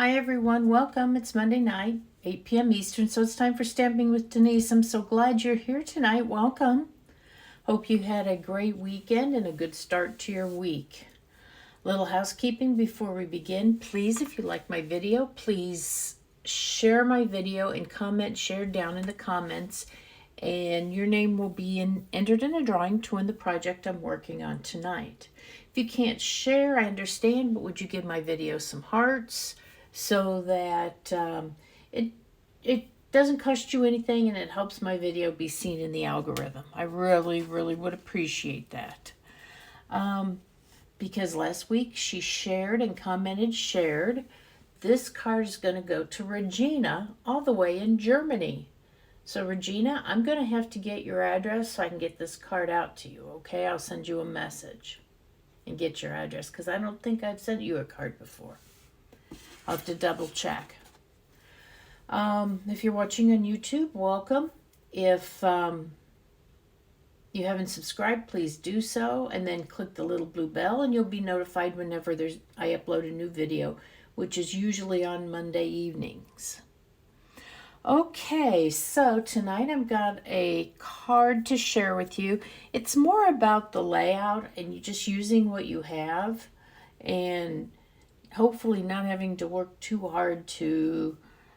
Hi everyone, welcome. It's Monday night, 8 p.m. Eastern, so it's time for Stamping with Denise. I'm so glad you're here tonight. Welcome. Hope you had a great weekend and a good start to your week. Little housekeeping before we begin. Please, if you like my video, please share my video and share down in the comments, and your name will be entered in a drawing to win the project I'm working on tonight. If you can't share, I understand, but would you give my video some hearts so that it doesn't cost you anything and it helps my video be seen in the algorithm. I really would appreciate that. Because last week she shared and commented, this card is going to go to Regina all the way in Germany. So Regina, I'm going to have to get your address so I can get this card out to you, okay? I'll send you a message and get your address because I don't think I've sent you a card before. I'll have to double check. If you're watching on YouTube, welcome. If you haven't subscribed, please do so, and then click the little blue bell and you'll be notified whenever I upload a new video, which is usually on Monday evenings. Okay, so tonight I've got a card to share with you. It's more about the layout and you just using what you have and hopefully not having to work too hard to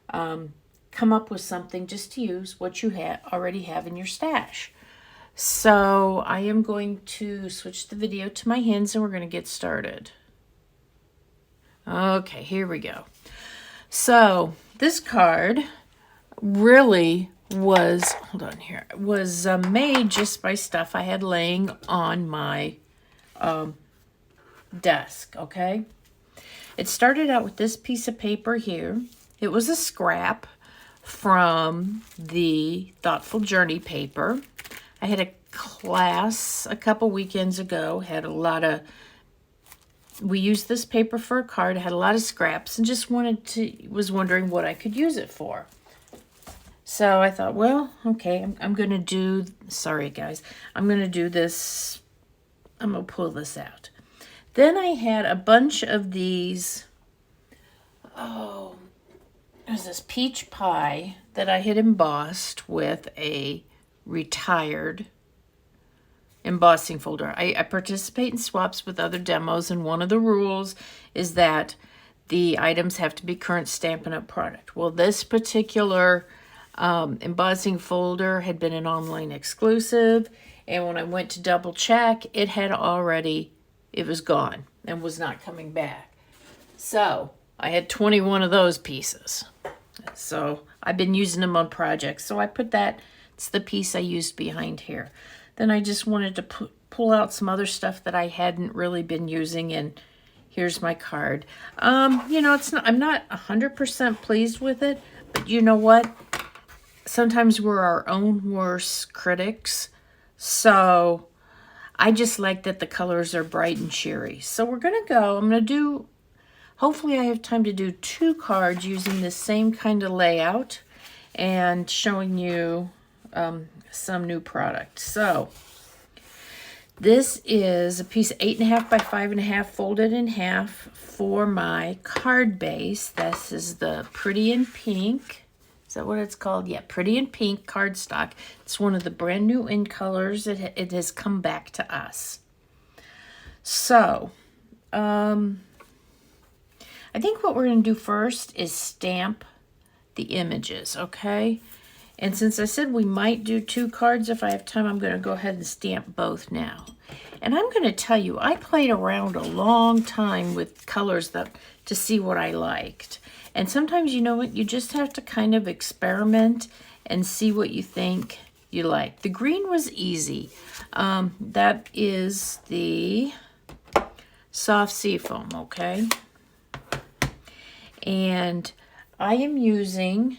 come up with something, just to use what you already have in your stash. So I am going to switch the video to my hands and we're going to get started. Okay, here we go. So this card really was, made just by stuff I had laying on my desk, okay? It started out with this piece of paper here. It was a scrap from the Thoughtful Journey paper. I had a class a couple weekends ago, we used this paper for a card, had a lot of scraps, and just was wondering what I could use it for. So I thought, well, okay, I'm going to do, sorry guys, I'm going to do this, I'm going to pull this out. Then I had a bunch of these, there's this peach pie that I had embossed with a retired embossing folder. I participate in swaps with other demos, and one of the rules is that the items have to be current Stampin' Up! Product. Well, this particular embossing folder had been an online exclusive, and when I went to double check, it was gone and was not coming back. So I had 21 of those pieces. So I've been using them on projects. So I put it's the piece I used behind here. Then I just wanted to pull out some other stuff that I hadn't really been using, and here's my card. I'm not 100% pleased with it, but you know what? Sometimes we're our own worst critics. So I just like that the colors are bright and cheery. So I'm going to do, hopefully I have time to do 2 cards using the same kind of layout and showing you some new product. So this is a piece of 8.5 by 5.5 folded in half for my card base. This is the Pretty in Pink. Is that what it's called? Yeah, Pretty in Pink cardstock. It's one of the brand new in colors. It has come back to us. So, I think what we're going to do first is stamp the images, okay? And since I said we might do 2 cards if I have time, I'm going to go ahead and stamp both now. And I'm going to tell you, I played around a long time with colors to see what I liked. And sometimes, you know what, you just have to kind of experiment and see what you think you like. The green was easy. That is the soft Seafoam, okay? And I am using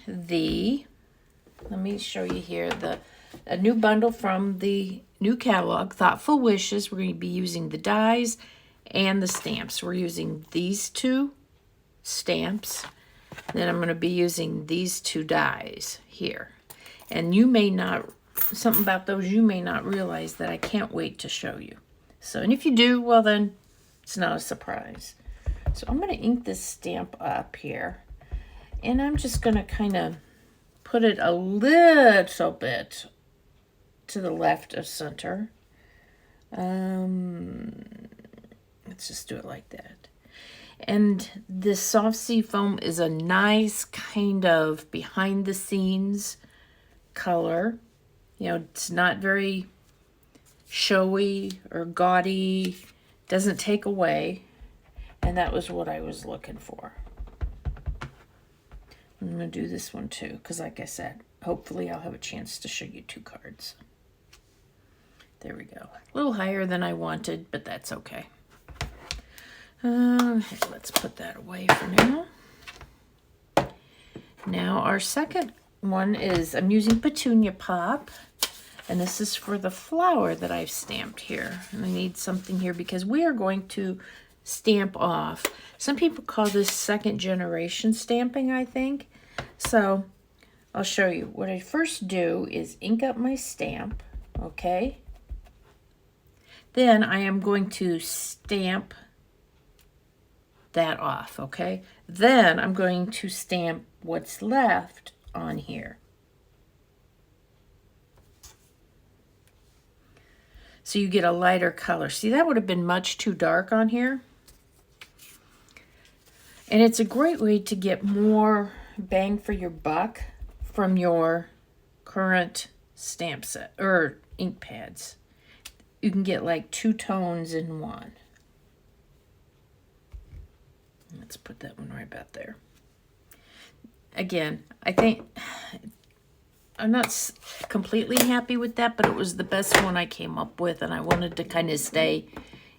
let me show you here, a new bundle from the new catalog, Thoughtful Wishes. We're going to be using the dies and the stamps. We're using these 2 stamps. Then I'm going to be using these 2 dies here. And something about those you may not realize that I can't wait to show you. So, and if you do, well then, it's not a surprise. So I'm going to ink this stamp up here. And I'm just going to kind of put it a little bit to the left of center. Let's just do it like that. And this soft seafoam is a nice kind of behind the scenes color. You know, it's not very showy or gaudy, doesn't take away. And that was what I was looking for. I'm going to do this one too, because like I said, hopefully I'll have a chance to show you 2 cards. There we go. A little higher than I wanted, but that's okay. Let's put that away for now. Now our second one is, I'm using Petunia Pop, and this is for the flower that I've stamped here. And I need something here because we are going to stamp off. Some people call this second generation stamping, I think. So I'll show you. What I first do is ink up my stamp, okay? Then I am going to stamp that off, okay? Then I'm going to stamp what's left on here. So you get a lighter color. See, that would have been much too dark on here. And it's a great way to get more bang for your buck from your current stamp set or ink pads. You can get like 2 tones in one. Let's put that one right about there. Again, I think I'm not completely happy with that, but it was the best one I came up with, and I wanted to kind of stay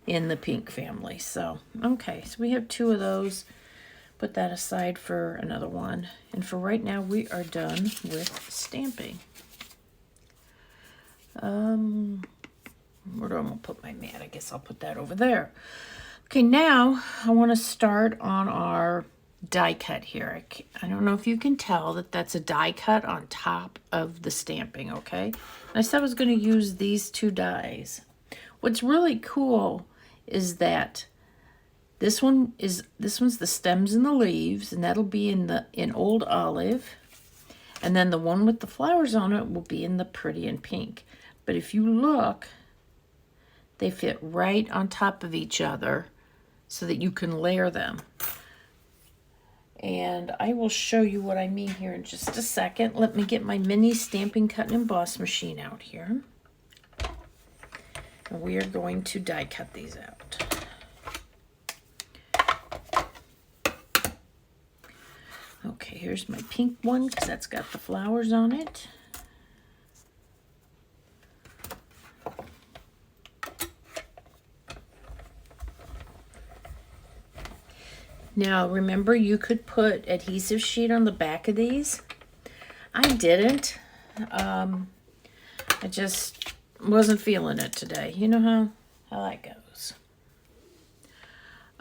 in the pink family. So, okay, so we have 2 of those. Put that aside for another one. And for right now, we are done with stamping. Where do I want to put my mat? I guess I'll put that over there. Okay, now I want to start on our die cut here. I don't know if you can tell that that's a die cut on top of the stamping, okay? I said I was going to use these 2 dies. What's really cool is that this one's the stems and the leaves, and that'll be in Old Olive. And then the one with the flowers on it will be in the Pretty in Pink. But if you look, they fit right on top of each other so that you can layer them. And I will show you what I mean here in just a second. Let me get my mini Stampin' Cut and Emboss machine out here. And we are going to die cut these out. Okay, here's my pink one because that's got the flowers on it. Now, remember, you could put adhesive sheet on the back of these. I didn't. I just wasn't feeling it today. You know how that goes.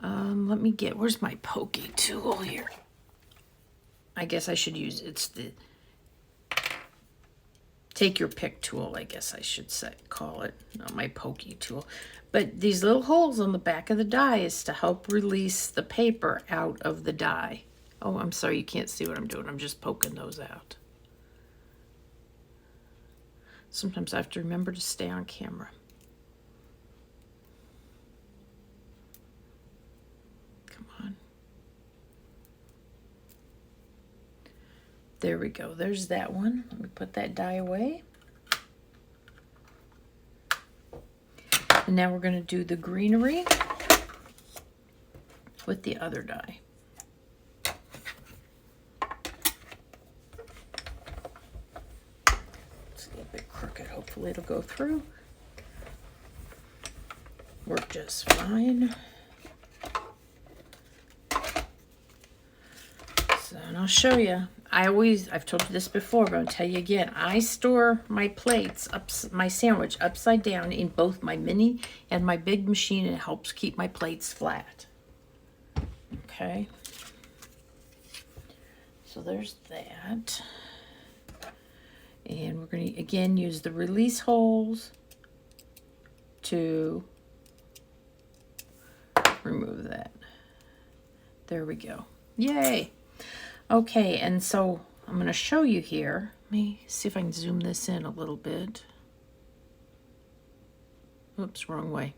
Let me get, where's my pokey tool here? I guess I should use, it's the take your pick tool, I guess I should call it, not my pokey tool. But these little holes on the back of the die is to help release the paper out of the die. Oh, I'm sorry, you can't see what I'm doing. I'm just poking those out. Sometimes I have to remember to stay on camera. Come on. There we go. There's that one. Let me put that die away. And now we're going to do the greenery with the other die. It's a little bit crooked. Hopefully it'll go through. Work just fine. So, and I'll show you. I've told you this before, but I'll tell you again. I store my plates, my sandwich upside down in both my mini and my big machine, and it helps keep my plates flat. Okay. So there's that. And we're going to, again, use the release holes to remove that. There we go. Yay. Okay, and so I'm going to show you here. Let me see if I can zoom this in a little bit. Oops, wrong way.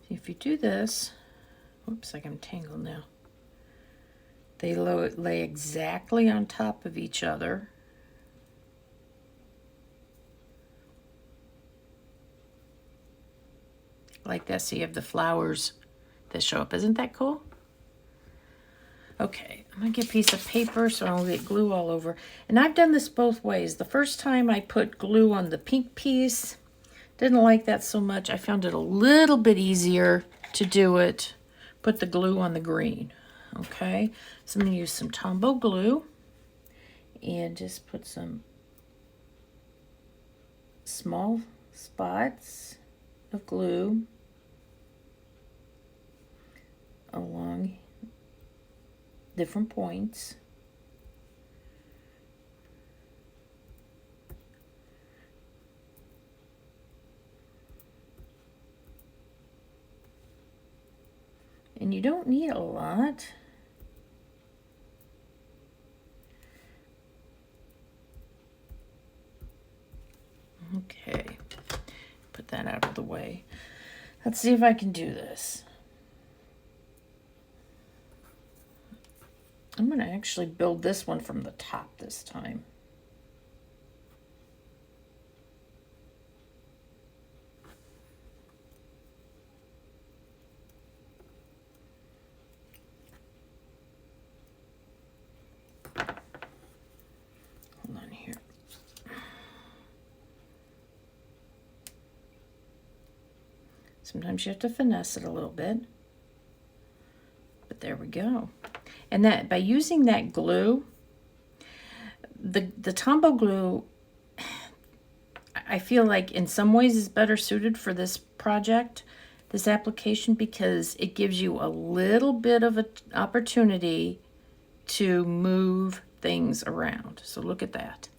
If you do this, whoops, I got tangled now. They lay exactly on top of each other. Like that, so you have the flowers that show up. Isn't that cool? Okay, I'm gonna get a piece of paper so I don't get glue all over. And I've done this both ways. The first time I put glue on the pink piece, didn't like that so much. I found it a little bit easier to do it, put the glue on the green. Okay, so I'm gonna use some Tombow glue and just put some small spots of glue along different points. And you don't need a lot. Okay, put that out of the way. Let's see if I can do this. I'm going to actually build this one from the top this time. Hold on here. Sometimes you have to finesse it a little bit. But there we go. And that by using that glue, the Tombow glue, I feel like in some ways is better suited for this project, this application, because it gives you a little bit of an opportunity to move things around. So look at that.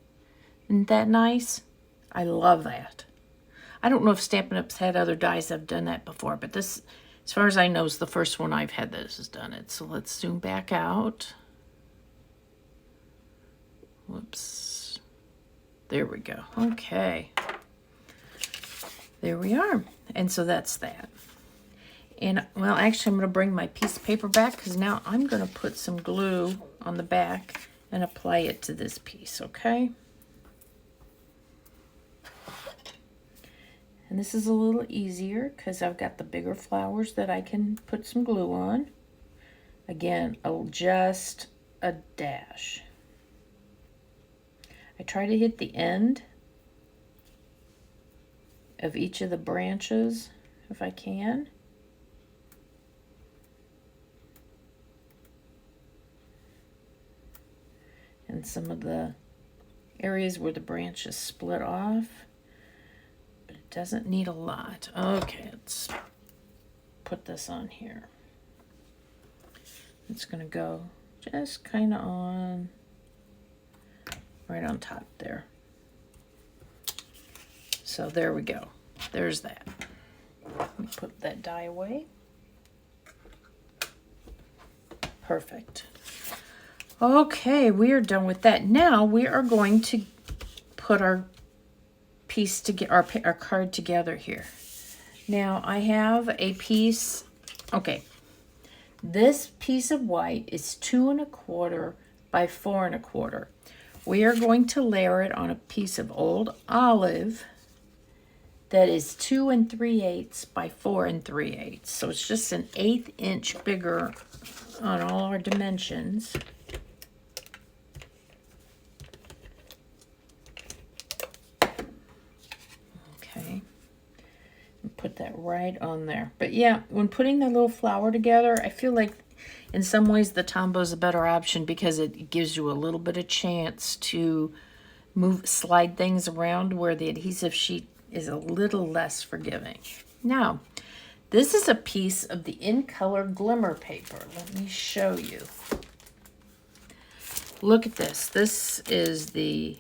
Isn't that nice? I love that. I don't know if Stampin' Up's had other dies that have done that before, but this, as far as I know, is the first one I've had that has done it. So let's zoom back out. Whoops. There we go. Okay. There we are. And so that's that. And, well, actually, I'm going to bring my piece of paper back because now I'm going to put some glue on the back and apply it to this piece, okay? And this is a little easier because I've got the bigger flowers that I can put some glue on. Again, just a dash. I try to hit the end of each of the branches if I can. And some of the areas where the branches split off. But it doesn't need a lot. Okay, let's put this on here. It's going to go just kind of on, right on top there. So there we go. There's that. Let me put that die away. Perfect. Okay, we are done with that. Now we are going to put our piece together, our card together here. Now I have a piece. Okay, this piece of white is 2 1/4 by 4 1/4. We are going to layer it on a piece of old olive that is 2 3/8 by 4 3/8. So it's just an 1/8 inch bigger on all our dimensions. Okay, and put that right on there. But yeah, when putting the little flower together, I feel like in some ways the Tombow is a better option because it gives you a little bit of chance to slide things around where the adhesive sheet is a little less forgiving. Now, this is a piece of the In Color Glimmer paper. Let me show you. Look at this. This is the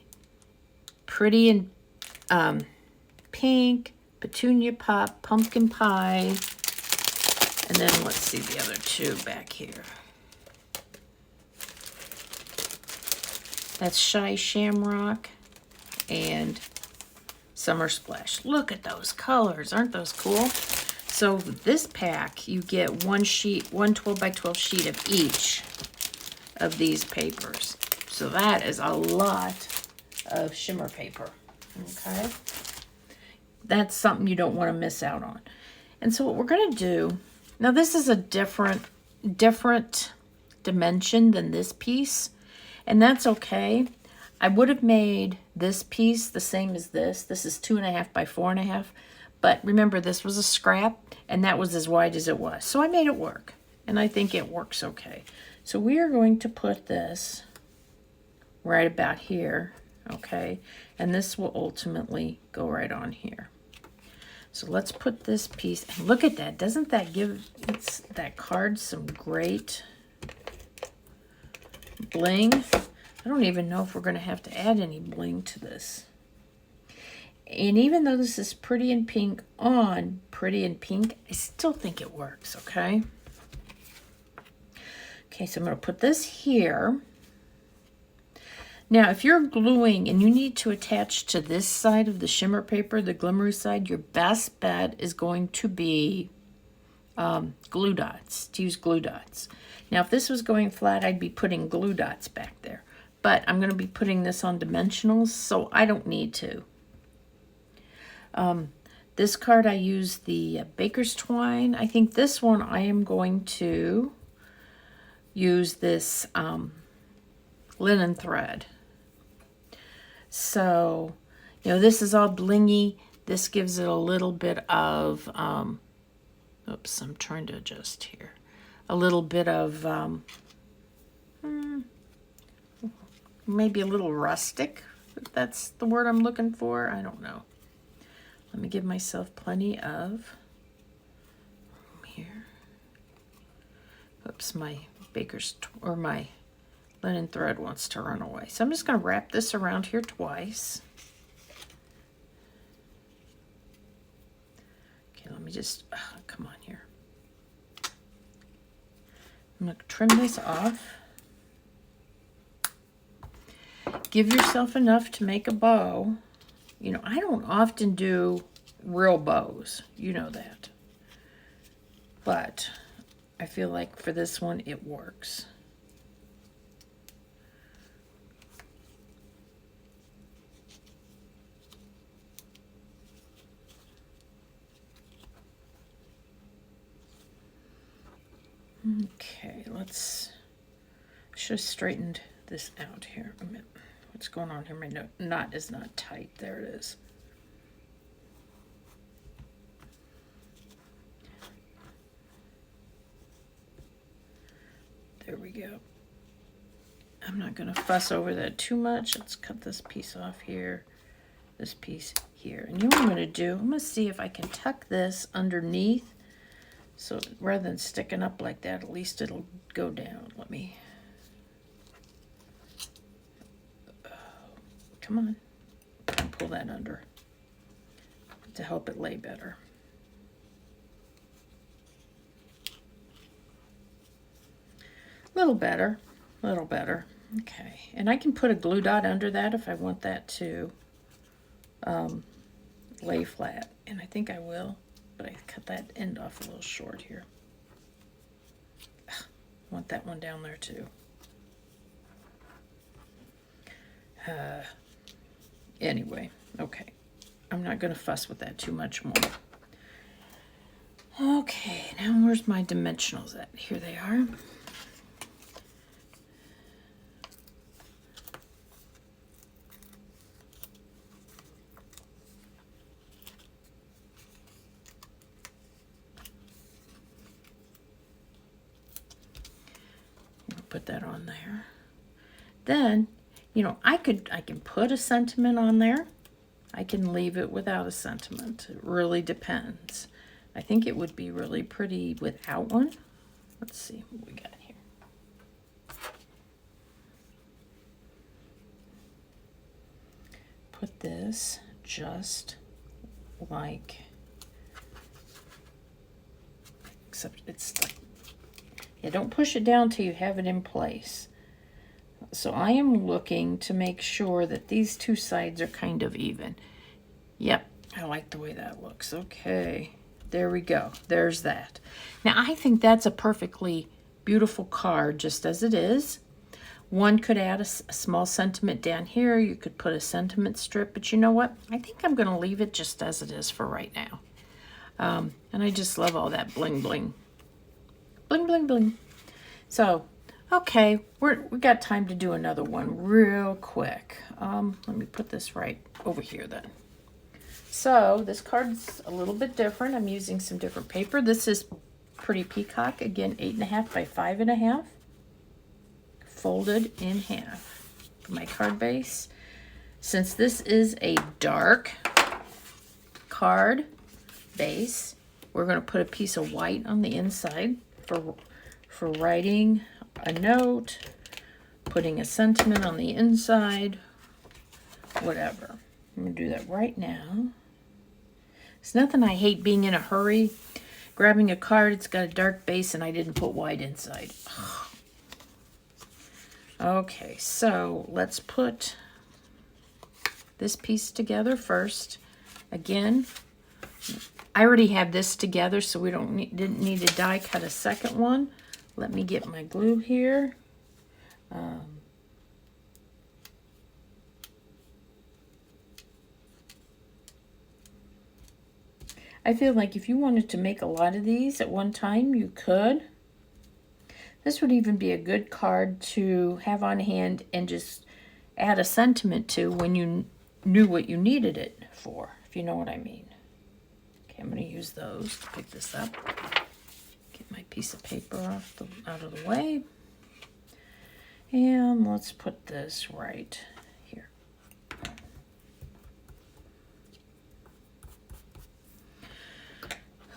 pretty and pink, Petunia Pop, Pumpkin Pie, and then let's see the other two back here. That's Shy Shamrock and Summer Splash. Look at those colors. Aren't those cool? So this pack, you get one sheet, one 12 by 12 sheet of each of these papers. So that is a lot of shimmer paper, okay? That's something you don't want to miss out on. And so what we're going to do, now this is a different dimension than this piece, and that's okay. I would have made this piece the same as this. This is 2.5 by 4.5, but remember this was a scrap, and that was as wide as it was. So I made it work, and I think it works okay. So we are going to put this right about here, okay? And this will ultimately go right on here. So let's put this piece, and look at that. Doesn't that give that card some great bling? I don't even know if we're going to have to add any bling to this. And even though this is pretty in pink on pretty in pink, I still think it works, okay? Okay, so I'm going to put this here. Now, if you're gluing and you need to attach to this side of the shimmer paper, the glimmery side, your best bet is going to be glue dots, to use glue dots. Now, if this was going flat, I'd be putting glue dots back there. But I'm going to be putting this on dimensionals, so I don't need to. This card, I use the Baker's Twine. I think this one I am going to use this linen thread. So, you know, this is all blingy. This gives it a little bit of, oops, I'm trying to adjust here. A little bit of, maybe a little rustic, if that's the word I'm looking for. I don't know. Let me give myself plenty of room here. Oops, my my linen thread wants to run away. So I'm just going to wrap this around here twice. Okay, let me just, come on here. I'm going to trim this off. Give yourself enough to make a bow. You know, I don't often do real bows. You know that. But I feel like for this one, it works. Okay, should have straightened this out here a minute. What's going on here? My knot is not tight. There it is. There we go. I'm not going to fuss over that too much. Let's cut this piece off here, this piece here. And you know what I'm going to do? I'm going to see if I can tuck this underneath. So rather than sticking up like that, at least it'll go down. Let me, come on, pull that under to help it lay better. Little better, little better. Okay, and I can put a glue dot under that if I want that to lay flat, and I think I will. But I cut that end off a little short here. Want that one down there too. Anyway, okay. I'm not going to fuss with that too much more. Okay, now where's my dimensionals at? Here they are. Put that on there. Then, you know, I can put a sentiment on there. I can leave it without a sentiment. It really depends. I think it would be really pretty without one. Let's see what we got here. Put this just like except it's like, yeah, don't push it down till you have it in place. So I am looking to make sure that these two sides are kind of even. Yep, I like the way that looks. Okay, there we go. There's that. Now I think that's a perfectly beautiful card just as it is. One could add a small sentiment down here. You could put a sentiment strip, but you know what? I think I'm going to leave it just as it is for right now. And I just love all that bling bling. Bling bling bling. So, okay, we got time to do another one real quick. Let me put this right over here then. So this card's a little bit different. I'm using some different paper. This is Pretty Peacock, again 8.5 by 5.5. Folded in half for my card base. Since this is a dark card base, we're going to put a piece of white on the inside for writing a note, putting a sentiment on the inside, whatever. I'm going to do that right now. It's nothing I hate being in a hurry, grabbing a card, it's got a dark base, and I didn't put white inside. Okay, so let's put this piece together first. Again, I already have this together, so we didn't need to die cut a second one. Let me get my glue here. I feel like if you wanted to make a lot of these at one time, you could. This would even be a good card to have on hand and just add a sentiment to when you knew what you needed it for, if you know what I mean. Okay, I'm going to use those to pick this up. Get my piece of paper out of the way. And let's put this right here.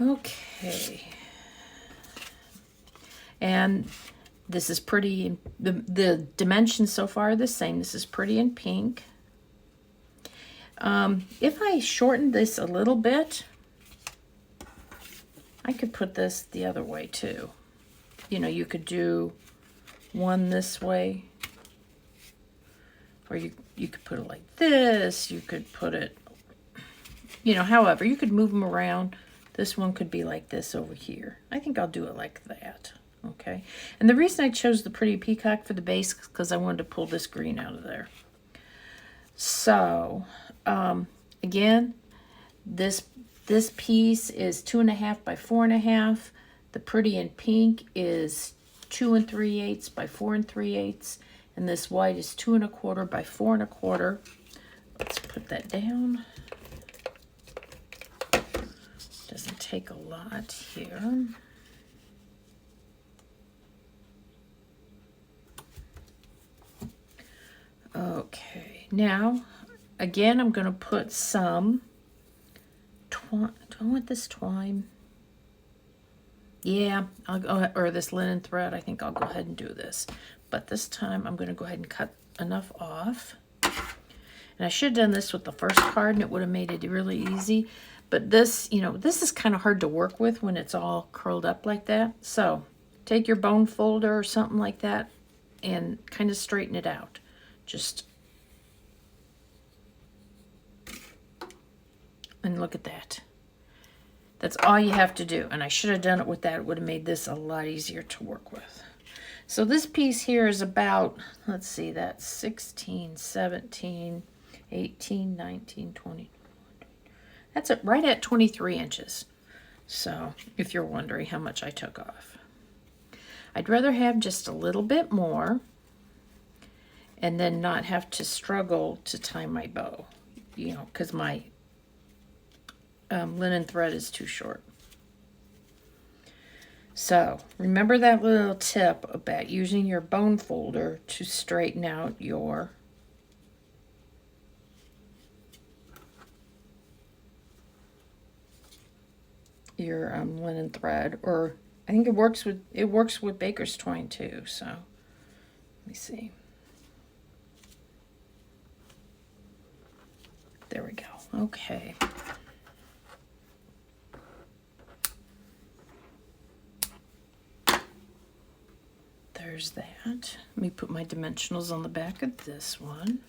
Okay. And this is pretty, the dimensions so far are the same. This is pretty in pink. If I shortened this a little bit, I could put this the other way too. You know, you could do one this way, or you could put it like this. You could put it, you know, however, you could move them around. This one could be like this over here. I think I'll do it like that. Okay, and the reason I chose the Pretty Peacock for the base is because I wanted to pull this green out of there. So, again, this piece is 2.5 by 4.5. The Pretty in Pink is 2 3/8 by 4 3/8, and this white is 2 1/4 by 4 1/4. Let's put that down. Doesn't take a lot here. Okay, now, again, I'm going to put some twine. Do I want this twine? Yeah, I'll go ahead, or this linen thread. I think I'll go ahead and do this. But this time, I'm going to go ahead and cut enough off. And I should have done this with the first card, and it would have made it really easy. But this, you know, this is kind of hard to work with when it's all curled up like that. So, take your bone folder or something like that and kind of straighten it out. Just, and look at that. That's all you have to do. And I should have done it with that. It would have made this a lot easier to work with. So this piece here is about, let's see, that's 16, 17, 18, 19, 20. That's right at 23 inches. So if you're wondering how much I took off. I'd rather have just a little bit more and then not have to struggle to tie my bow, you know, because my linen thread is too short. So remember that little tip about using your bone folder to straighten out your linen thread, or I think it works with baker's twine too. So let me see. There we go. Okay. there's that. Let me put my dimensionals on the back of this one.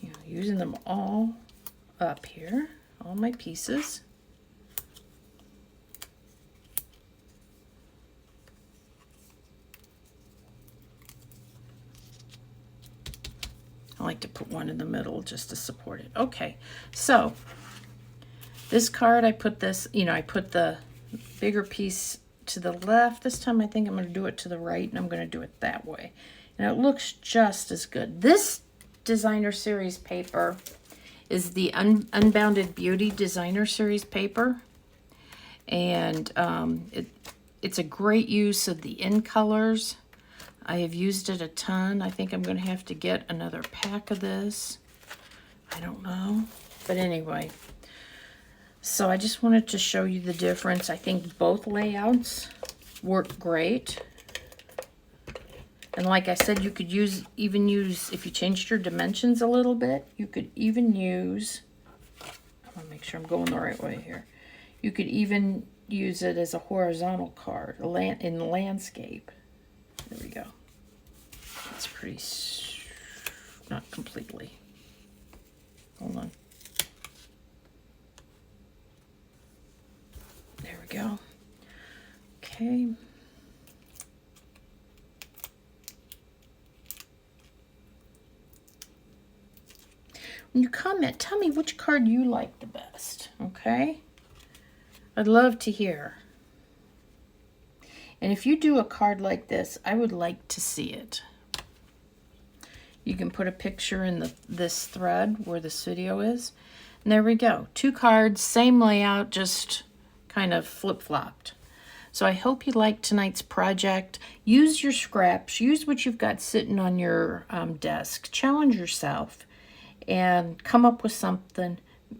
You know, using them all up here, all my pieces. I like to put one in the middle just to support it. Okay, so this card, I put this, you know, I put the bigger piece to the left. This time I think I'm going to do it to the right, and I'm going to do it that way. And it looks just as good. This designer series paper is the Unbounded Beauty designer series paper. And it's a great use of the in colors. I have used it a ton. I think I'm going to have to get another pack of this. I don't know. But anyway, so I just wanted to show you the difference. I think both layouts work great. And like I said, you could even use, if you changed your dimensions a little bit, you could even use, I want to make sure I'm going the right way here. You could even use it as a horizontal card in the landscape. There we go. It's pretty, not completely. Hold on. There we go. Okay. When you comment, tell me which card you like the best, okay? I'd love to hear. And if you do a card like this, I would like to see it. You can put a picture in this thread where this video is. And there we go. 2 cards, same layout, just kind of flip-flopped. So I hope you liked tonight's project. Use your scraps. Use what you've got sitting on your desk. Challenge yourself and come up with something.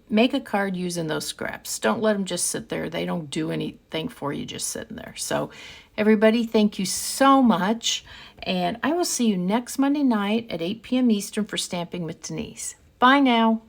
Make a card using those scraps. Don't let them just sit there. They don't do anything for you just sitting there. So everybody, thank you so much. And I will see you next Monday night at 8 p.m. Eastern for Stamping with Denise. Bye now.